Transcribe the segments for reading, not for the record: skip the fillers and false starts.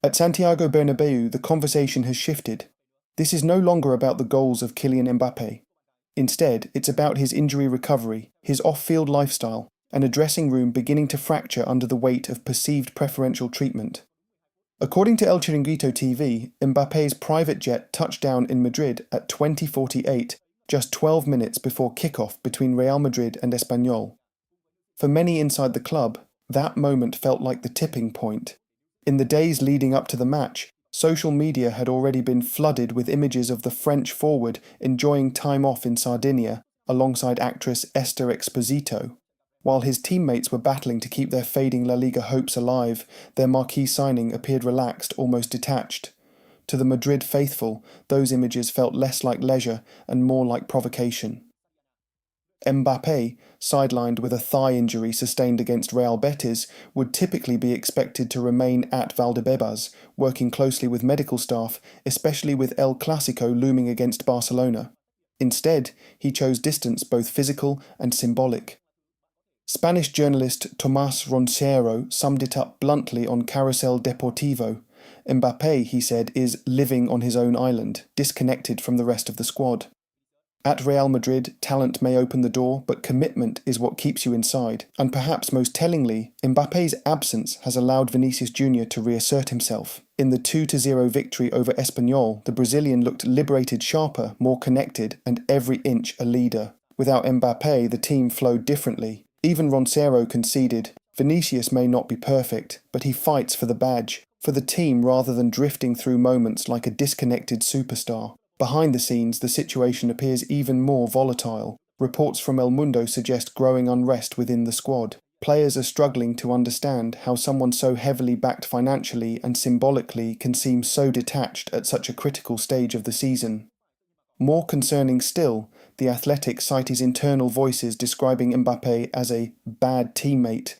At Santiago Bernabéu, the conversation has shifted. This is no longer about the goals of Kylian Mbappé. Instead, it's about his injury recovery, his off-field lifestyle, and a dressing room beginning to fracture under the weight of perceived preferential treatment. According to El Chiringuito TV, Mbappé's private jet touched down in Madrid at 20:48, just 12 minutes before kickoff between Real Madrid and Espanyol. For many inside the club, that moment felt like the tipping point. In the days leading up to the match, social media had already been flooded with images of the French forward enjoying time off in Sardinia alongside actress Esther Exposito. While his teammates were battling to keep their fading La Liga hopes alive, their marquee signing appeared relaxed, almost detached. To the Madrid faithful, those images felt less like leisure and more like provocation. Mbappé, sidelined with a thigh injury sustained against Real Betis, would typically be expected to remain at Valdebebas, working closely with medical staff, especially with El Clásico looming against Barcelona. Instead, he chose distance both physical and symbolic. Spanish journalist Tomás Roncero summed it up bluntly on Carrusel Deportivo. Mbappé, he said, is living on his own island, disconnected from the rest of the squad. At Real Madrid, talent may open the door, but commitment is what keeps you inside. And perhaps most tellingly, Mbappé's absence has allowed Vinícius Júnior to reassert himself. In the 2-0 victory over Espanyol, the Brazilian looked liberated, sharper, more connected, and every inch a leader. Without Mbappé, the team flowed differently. Even Roncero conceded, Vinícius may not be perfect, but he fights for the badge, for the team rather than drifting through moments like a disconnected superstar. Behind the scenes, the situation appears even more volatile. Reports from El Mundo suggest growing unrest within the squad. Players are struggling to understand how someone so heavily backed financially and symbolically can seem so detached at such a critical stage of the season. More concerning still, The Athletic cite his internal voices describing Mbappé as a bad teammate.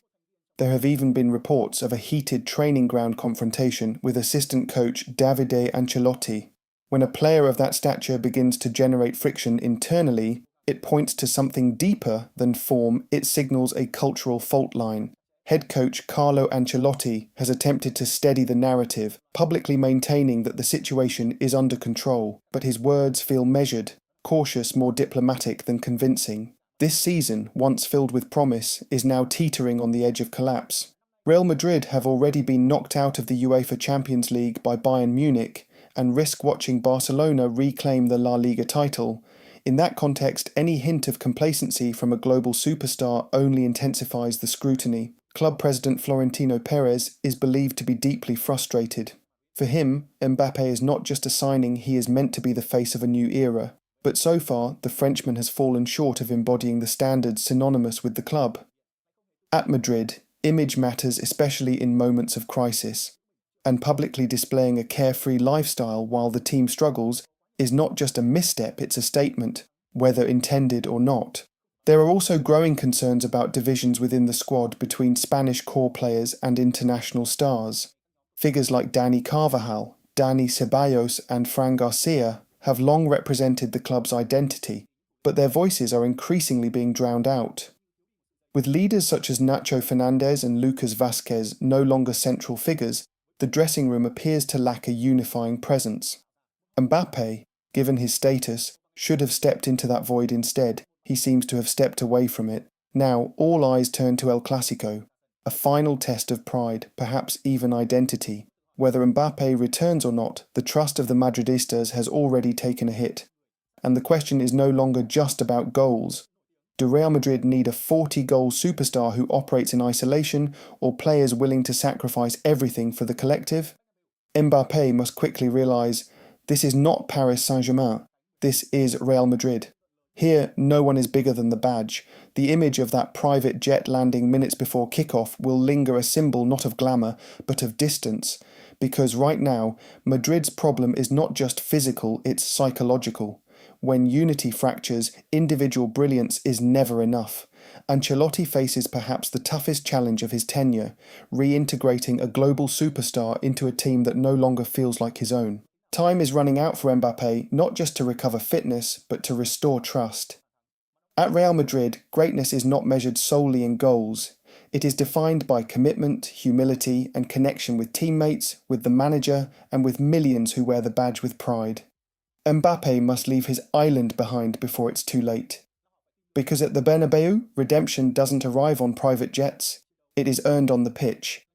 There have even been reports of a heated training ground confrontation with assistant coach Davide Ancelotti. When a player of that stature begins to generate friction internally, it points to something deeper than form. It signals a cultural fault line. Head coach Carlo Ancelotti has attempted to steady the narrative, publicly maintaining that the situation is under control, but his words feel measured, cautious, more diplomatic than convincing. This season, once filled with promise, is now teetering on the edge of collapse. Real Madrid have already been knocked out of the UEFA Champions League by Bayern Munich and risk watching Barcelona reclaim the La Liga title. In that context, any hint of complacency from a global superstar only intensifies the scrutiny. Club president Florentino Perez is believed to be deeply frustrated. For him, Mbappé is not just a signing, he is meant to be the face of a new era. But so far, the Frenchman has fallen short of embodying the standards synonymous with the club. At Madrid, image matters especially in moments of crisis, and publicly displaying a carefree lifestyle while the team struggles is not just a misstep, it's a statement, whether intended or not. There are also growing concerns about divisions within the squad between Spanish core players and international stars. Figures like Dani Carvajal, Dani Ceballos and Fran Garcia have long represented the club's identity, but their voices are increasingly being drowned out. With leaders such as Nacho Fernandez and Lucas Vázquez no longer central figures, the dressing room appears to lack a unifying presence. Mbappé, given his status, should have stepped into that void instead. He seems to have stepped away from it. Now all eyes turn to El Clásico, a final test of pride, perhaps even identity. Whether Mbappé returns or not, the trust of the Madridistas has already taken a hit. And the question is no longer just about goals. Do Real Madrid need a 40-goal superstar who operates in isolation, or players willing to sacrifice everything for the collective? Mbappé must quickly realise, this is not Paris Saint-Germain, this is Real Madrid. Here, no one is bigger than the badge. The image of that private jet landing minutes before kickoff will linger, a symbol not of glamour, but of distance. Because right now, Madrid's problem is not just physical, it's psychological. When unity fractures, individual brilliance is never enough. Ancelotti faces perhaps the toughest challenge of his tenure, reintegrating a global superstar into a team that no longer feels like his own. Time is running out for Mbappé, not just to recover fitness, but to restore trust. At Real Madrid, greatness is not measured solely in goals. It is defined by commitment, humility, and connection with teammates, with the manager, and with millions who wear the badge with pride. Mbappé must leave his island behind before it's too late. Because at the Bernabéu, redemption doesn't arrive on private jets, it is earned on the pitch.